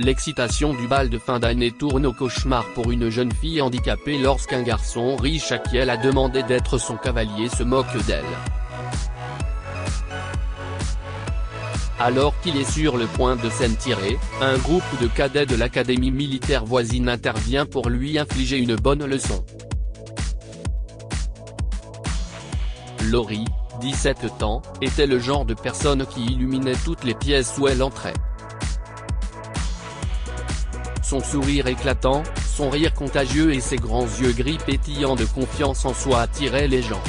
L'excitation du bal de fin d'année tourne au cauchemar pour une jeune fille handicapée lorsqu'un garçon riche à qui elle a demandé d'être son cavalier se moque d'elle. Alors qu'il est sur le point de s'en tirer, un groupe de cadets de l'académie militaire voisine intervient pour lui infliger une bonne leçon. Laurie, 17 ans, était le genre de personne qui illuminait toutes les pièces où elle entrait. Son sourire éclatant, son rire contagieux et ses grands yeux gris pétillants de confiance en soi attiraient les gens.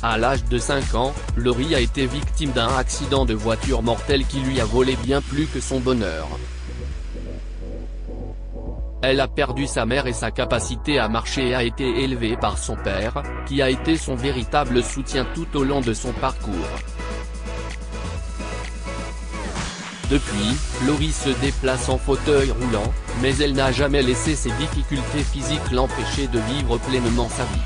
À l'âge de 5 ans, Laurie a été victime d'un accident de voiture mortel qui lui a volé bien plus que son bonheur. Elle a perdu sa mère et sa capacité à marcher et a été élevée par son père, qui a été son véritable soutien tout au long de son parcours. Depuis, Laurie se déplace en fauteuil roulant, mais elle n'a jamais laissé ses difficultés physiques l'empêcher de vivre pleinement sa vie.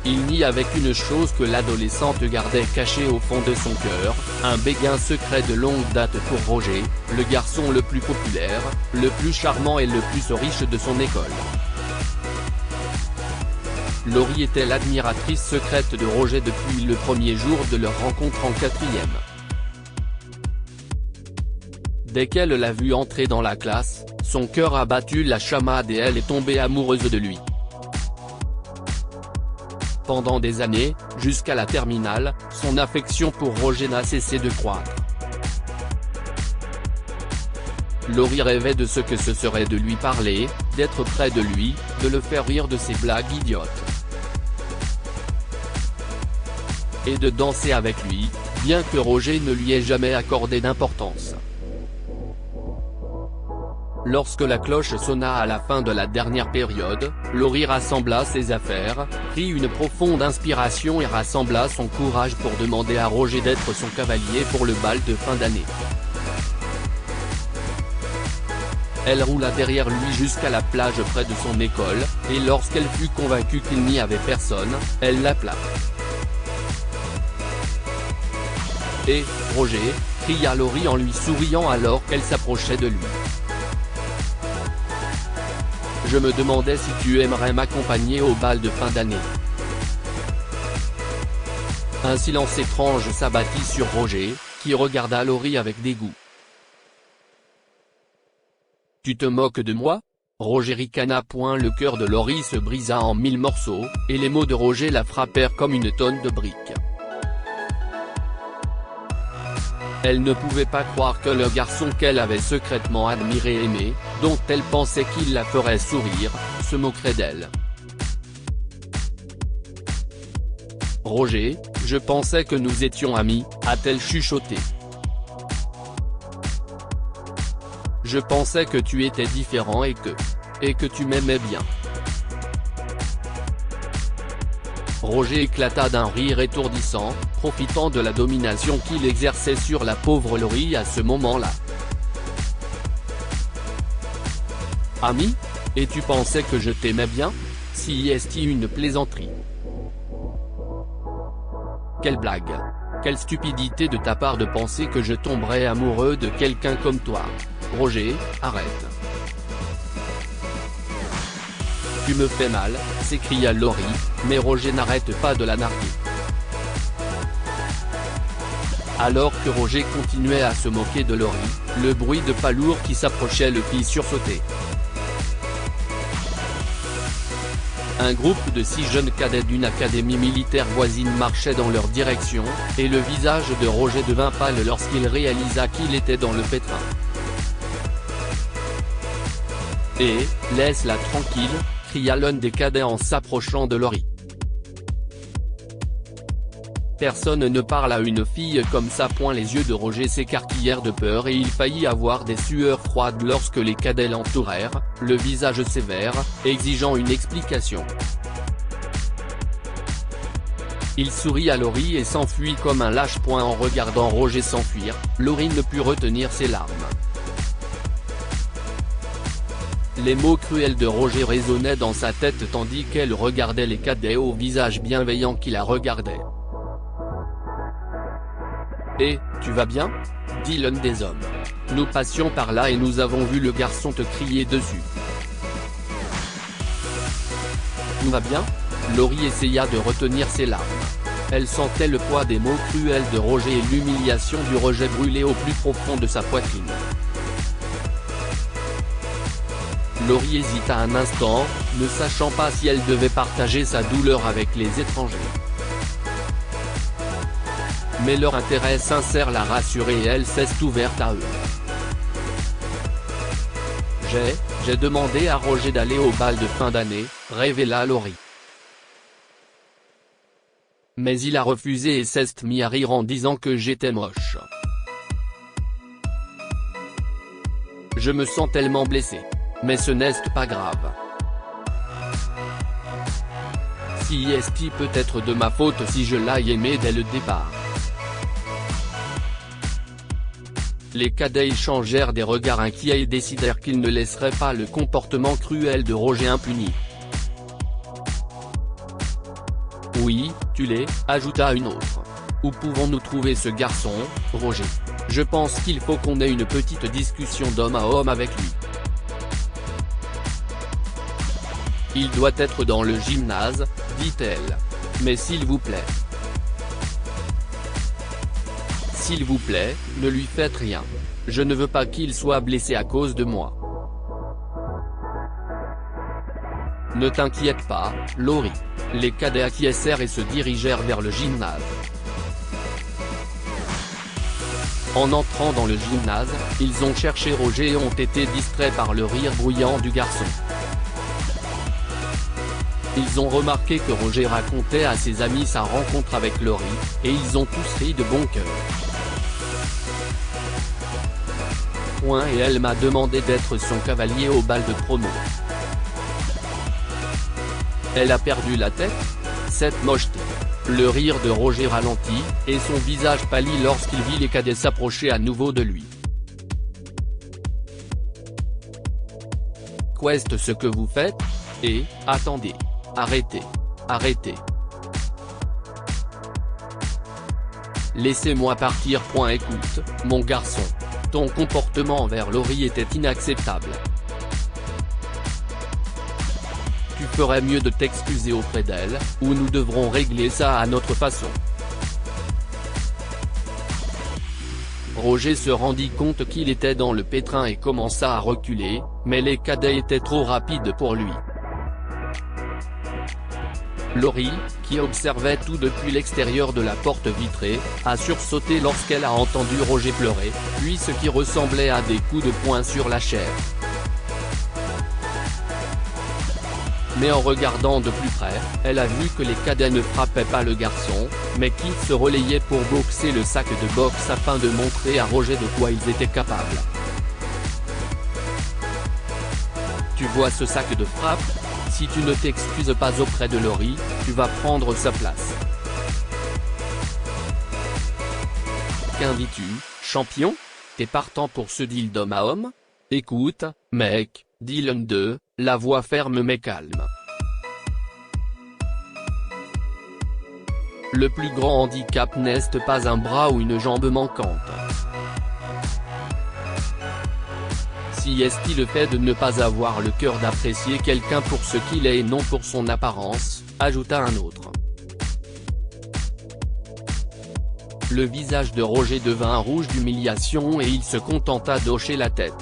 Il n'y avait qu'une chose que l'adolescente gardait cachée au fond de son cœur, un béguin secret de longue date pour Roger, le garçon le plus populaire, le plus charmant et le plus riche de son école. Laurie était l'admiratrice secrète de Roger depuis le premier jour de leur rencontre en 4e. Dès qu'elle l'a vu entrer dans la classe, son cœur a battu la chamade et elle est tombée amoureuse de lui. Pendant des années, jusqu'à la terminale, son affection pour Roger n'a cessé de croître. Laurie rêvait de ce que ce serait de lui parler, d'être près de lui, de le faire rire de ses blagues idiotes. Et de danser avec lui, bien que Roger ne lui ait jamais accordé d'importance. Lorsque la cloche sonna à la fin de la dernière période, Laurie rassembla ses affaires, prit une profonde inspiration et rassembla son courage pour demander à Roger d'être son cavalier pour le bal de fin d'année. Elle roula derrière lui jusqu'à la plage près de son école, et lorsqu'elle fut convaincue qu'il n'y avait personne, elle l'appela. « Hé, Roger !» cria Laurie en lui souriant alors qu'elle s'approchait de lui. « Je me demandais si tu aimerais m'accompagner au bal de fin d'année. » Un silence étrange s'abattit sur Roger, qui regarda Laurie avec dégoût. « Tu te moques de moi ?» Roger ricana. Le cœur de Laurie se brisa en 1000 morceaux, et les mots de Roger la frappèrent comme une tonne de briques. Elle ne pouvait pas croire que le garçon qu'elle avait secrètement admiré et aimé, dont elle pensait qu'il la ferait sourire, se moquerait d'elle. « Roger, je pensais que nous étions amis », a-t-elle chuchoté. « Je pensais que tu étais différent et que tu m'aimais bien. » Roger éclata d'un rire étourdissant, profitant de la domination qu'il exerçait sur la pauvre Laurie à ce moment-là. « Ami ? Et tu pensais que je t'aimais bien ? Si est une plaisanterie. » Quelle blague. Quelle stupidité de ta part de penser que je tomberais amoureux de quelqu'un comme toi. Roger, arrête. Tu me fais mal, s'écria Laurie, mais Roger n'arrête pas de la narguer. Alors que Roger continuait à se moquer de Laurie, le bruit de pas lourd qui s'approchait le fit sursauter. Un groupe de 6 jeunes cadets d'une académie militaire voisine marchait dans leur direction, et le visage de Roger devint pâle lorsqu'il réalisa qu'il était dans le pétrin. « Eh, laisse-la tranquille », cria l'un des cadets en s'approchant de Laurie. Personne ne parle à une fille comme ça. Les yeux de Roger s'écarquillèrent de peur et il faillit avoir des sueurs froides lorsque les cadets l'entourèrent, le visage sévère, exigeant une explication. Il sourit à Laurie et s'enfuit comme un lâche. En regardant Roger s'enfuir, Laurie ne put retenir ses larmes. Les mots cruels de Roger résonnaient dans sa tête tandis qu'elle regardait les cadets au visage bienveillant qui la regardaient. Eh, tu vas bien ? Dit l'un des hommes. Nous passions par là et nous avons vu le garçon te crier dessus. Tout va bien ? Laurie essaya de retenir ses larmes. Elle sentait le poids des mots cruels de Roger et l'humiliation du rejet brûler au plus profond de sa poitrine. Laurie hésita un instant, ne sachant pas si elle devait partager sa douleur avec les étrangers. Mais leur intérêt sincère l'a rassurée et elle s'est ouverte à eux. J'ai demandé à Roger d'aller au bal de fin d'année, révéla Laurie. Mais il a refusé et s'est mis à rire en disant que j'étais moche. Je me sens tellement blessée. Mais ce n'est pas grave. Si est peut être de ma faute si je l'ai aimé dès le départ. Les cadets échangèrent des regards inquiets et décidèrent qu'ils ne laisseraient pas le comportement cruel de Roger impuni. Oui, tu l'es, ajouta une autre. Où pouvons-nous trouver ce garçon, Roger ? Je pense qu'il faut qu'on ait une petite discussion d'homme à homme avec lui. Il doit être dans le gymnase, dit-elle. Mais s'il vous plaît. S'il vous plaît, ne lui faites rien. Je ne veux pas qu'il soit blessé à cause de moi. Ne t'inquiète pas, Laurie. Les cadets acquiescèrent et se dirigèrent vers le gymnase. En entrant dans le gymnase, ils ont cherché Roger et ont été distraits par le rire bruyant du garçon. Ils ont remarqué que Roger racontait à ses amis sa rencontre avec Laurie, et ils ont tous ri de bon cœur. Et elle m'a demandé d'être son cavalier au bal de promo. Elle a perdu la tête ? Cette mocheté. Le rire de Roger ralentit, et son visage pâlit lorsqu'il vit les cadets s'approcher à nouveau de lui. Qu'est-ce ce que vous faites ? Et, attendez. Arrêtez. Arrêtez. Laissez-moi partir. Écoute, mon garçon. Ton comportement envers Laurie était inacceptable. Tu ferais mieux de t'excuser auprès d'elle, ou nous devrons régler ça à notre façon. Roger se rendit compte qu'il était dans le pétrin et commença à reculer, mais les cadets étaient trop rapides pour lui. Laurie, qui observait tout depuis l'extérieur de la porte vitrée, a sursauté lorsqu'elle a entendu Roger pleurer, puis ce qui ressemblait à des coups de poing sur la chair. Mais en regardant de plus près, elle a vu que les cadets ne frappaient pas le garçon, mais qu'ils se relayaient pour boxer le sac de boxe afin de montrer à Roger de quoi ils étaient capables. Tu vois ce sac de frappe ? Si tu ne t'excuses pas auprès de Laurie, tu vas prendre sa place. Qu'en dis-tu, champion ? T'es partant pour ce deal d'homme à homme ? Écoute, mec, dit l'un d'eux, la voix ferme mais calme. Le plus grand handicap n'est pas un bras ou une jambe manquante. Si est-il le fait de ne pas avoir le cœur d'apprécier quelqu'un pour ce qu'il est et non pour son apparence, ajouta un autre. Le visage de Roger devint rouge d'humiliation et il se contenta d'hocher la tête.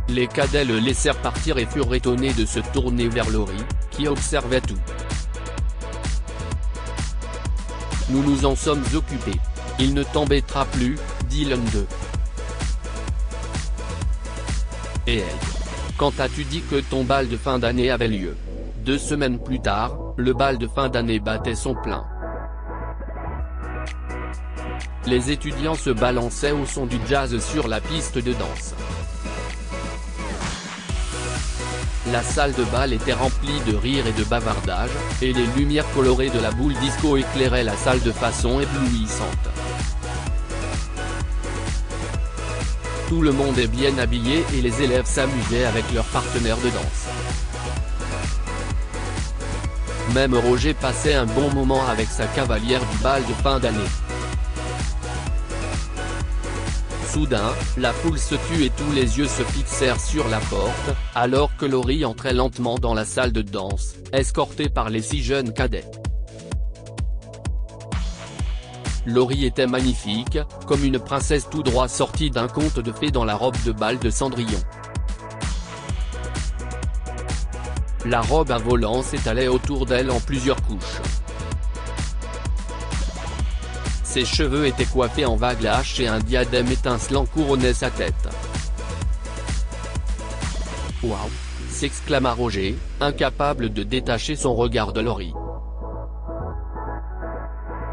Les cadets le laissèrent partir et furent étonnés de se tourner vers Laurie, qui observait tout. Nous nous en sommes occupés. Il ne t'embêtera plus, dit l'un d'eux. Et elle. Quand as-tu dit que ton bal de fin d'année avait lieu ? 2 semaines plus tard, le bal de fin d'année battait son plein. Les étudiants se balançaient au son du jazz sur la piste de danse. La salle de bal était remplie de rires et de bavardages, et les lumières colorées de la boule disco éclairaient la salle de façon éblouissante. Tout le monde est bien habillé et les élèves s'amusaient avec leurs partenaires de danse. Même Roger passait un bon moment avec sa cavalière du bal de fin d'année. Soudain, la foule se tut et tous les yeux se fixèrent sur la porte, alors que Laurie entrait lentement dans la salle de danse, escortée par les 6 jeunes cadets. Laurie était magnifique, comme une princesse tout droit sortie d'un conte de fées dans la robe de bal de Cendrillon. La robe à volants s'étalait autour d'elle en plusieurs couches. Ses cheveux étaient coiffés en vagues lâches et un diadème étincelant couronnait sa tête. « Waouh !» s'exclama Roger, incapable de détacher son regard de Laurie.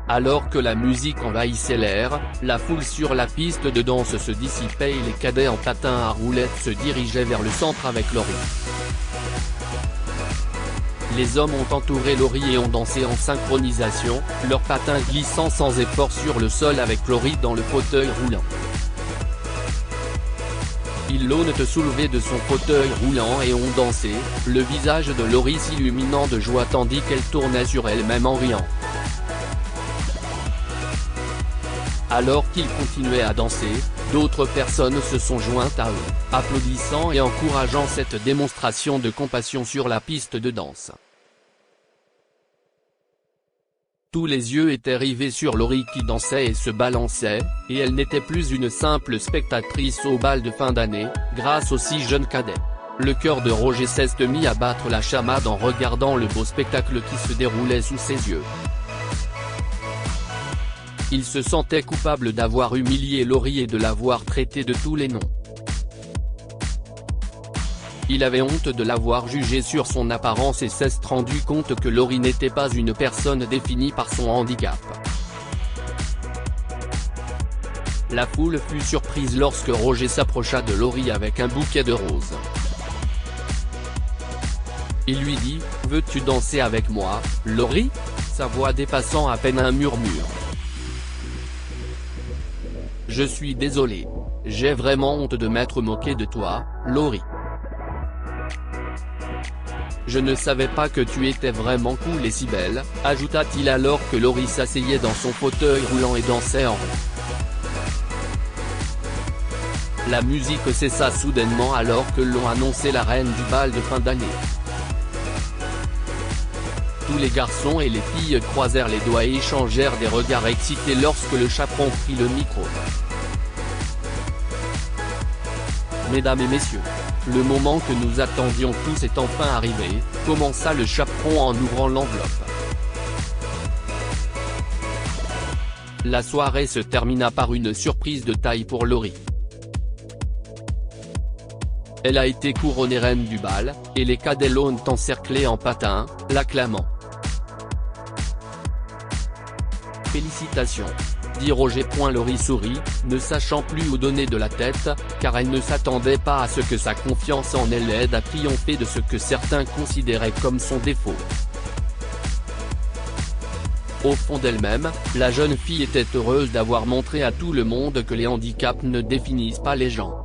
Alors que la musique envahissait l'air, la foule sur la piste de danse se dissipait et les cadets en patins à roulettes se dirigeaient vers le centre avec Laurie. Les hommes ont entouré Laurie et ont dansé en synchronisation, leurs patins glissant sans effort sur le sol avec Laurie dans le fauteuil roulant. Ils l'ont soulevé de son fauteuil roulant et ont dansé, le visage de Laurie s'illuminant de joie tandis qu'elle tournait sur elle-même en riant. Alors qu'ils continuaient à danser, d'autres personnes se sont jointes à eux, applaudissant et encourageant cette démonstration de compassion sur la piste de danse. Tous les yeux étaient rivés sur Laurie qui dansait et se balançait, et elle n'était plus une simple spectatrice au bal de fin d'année, grâce aux 6 jeunes cadets. Le cœur de Roger s'est mis à battre la chamade en regardant le beau spectacle qui se déroulait sous ses yeux. Il se sentait coupable d'avoir humilié Laurie et de l'avoir traitée de tous les noms. Il avait honte de l'avoir jugée sur son apparence et s'est rendu compte que Laurie n'était pas une personne définie par son handicap. La foule fut surprise lorsque Roger s'approcha de Laurie avec un bouquet de roses. Il lui dit « Veux-tu danser avec moi, Laurie ?» sa voix dépassant à peine un murmure. « Je suis désolé. J'ai vraiment honte de m'être moqué de toi, Laurie. Je ne savais pas que tu étais vraiment cool et si belle, » ajouta-t-il alors que Laurie s'asseyait dans son fauteuil roulant et dansait en rond. La musique cessa soudainement alors que l'on annonçait la reine du bal de fin d'année. Tous les garçons et les filles croisèrent les doigts et échangèrent des regards excités lorsque le chaperon prit le micro. Mesdames et messieurs, le moment que nous attendions tous est enfin arrivé, commença le chaperon en ouvrant l'enveloppe. La soirée se termina par une surprise de taille pour Laurie. Elle a été couronnée reine du bal, et les cadets l'ont encerclée en patins, l'acclamant. Félicitations, dit Roger. Laurie sourit, ne sachant plus où donner de la tête, car elle ne s'attendait pas à ce que sa confiance en elle l'aide à triompher de ce que certains considéraient comme son défaut. Au fond d'elle-même, la jeune fille était heureuse d'avoir montré à tout le monde que les handicaps ne définissent pas les gens.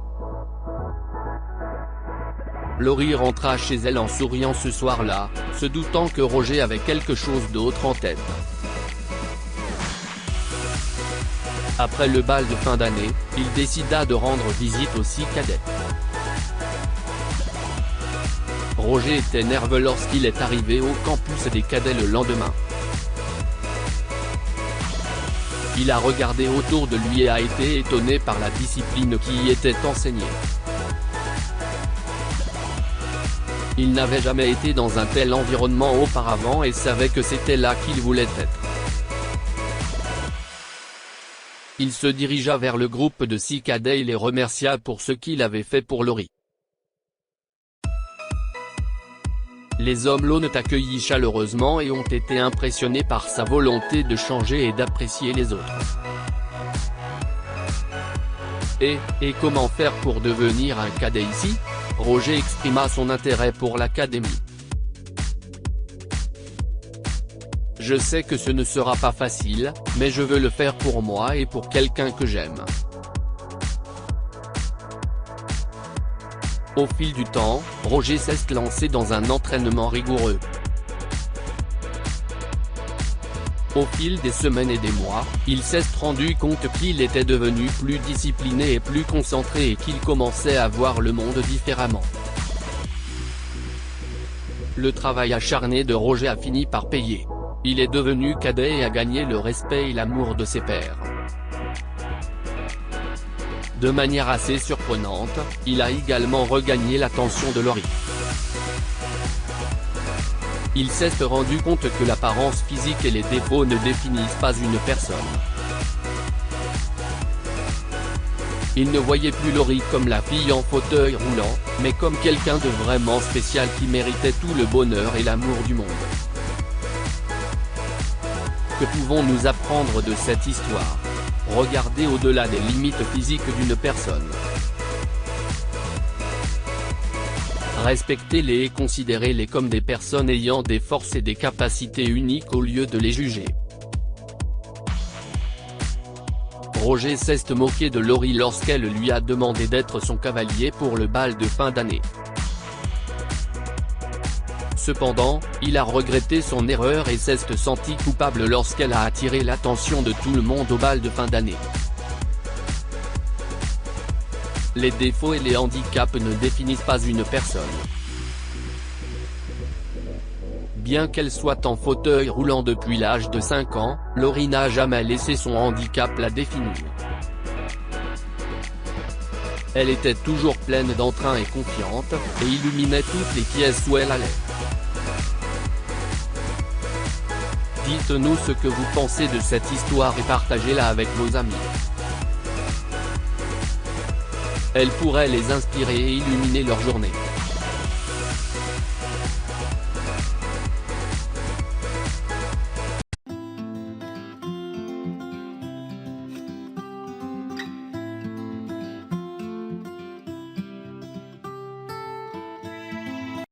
Laurie rentra chez elle en souriant ce soir-là, se doutant que Roger avait quelque chose d'autre en tête. Après le bal de fin d'année, il décida de rendre visite aux 6 cadets. Roger était nerveux lorsqu'il est arrivé au campus des cadets le lendemain. Il a regardé autour de lui et a été étonné par la discipline qui y était enseignée. Il n'avait jamais été dans un tel environnement auparavant et savait que c'était là qu'il voulait être. Il se dirigea vers le groupe de 6 cadets et les remercia pour ce qu'il avait fait pour Laurie. Les hommes l'ont accueilli chaleureusement et ont été impressionnés par sa volonté de changer et d'apprécier les autres. Et comment faire pour devenir un cadet ici ? Roger exprima son intérêt pour l'académie. Je sais que ce ne sera pas facile, mais je veux le faire pour moi et pour quelqu'un que j'aime. Au fil du temps, Roger s'est lancé dans un entraînement rigoureux. Au fil des semaines et des mois, il s'est rendu compte qu'il était devenu plus discipliné et plus concentré et qu'il commençait à voir le monde différemment. Le travail acharné de Roger a fini par payer. Il est devenu cadet et a gagné le respect et l'amour de ses pairs. De manière assez surprenante, il a également regagné l'attention de Laurie. Il s'est rendu compte que l'apparence physique et les défauts ne définissent pas une personne. Il ne voyait plus Laurie comme la fille en fauteuil roulant, mais comme quelqu'un de vraiment spécial qui méritait tout le bonheur et l'amour du monde. Que pouvons-nous apprendre de cette histoire? Regardez au-delà des limites physiques d'une personne. Respectez-les et considérez-les comme des personnes ayant des forces et des capacités uniques au lieu de les juger. Roger s'est moqué de Laurie lorsqu'elle lui a demandé d'être son cavalier pour le bal de fin d'année. Cependant, il a regretté son erreur et s'est senti coupable lorsqu'elle a attiré l'attention de tout le monde au bal de fin d'année. Les défauts et les handicaps ne définissent pas une personne. Bien qu'elle soit en fauteuil roulant depuis l'âge de 5 ans, Laurie n'a jamais laissé son handicap la définir. Elle était toujours pleine d'entrain et confiante, et illuminait toutes les pièces où elle allait. Dites-nous ce que vous pensez de cette histoire et partagez-la avec vos amis. Elle pourrait les inspirer et illuminer leur journée.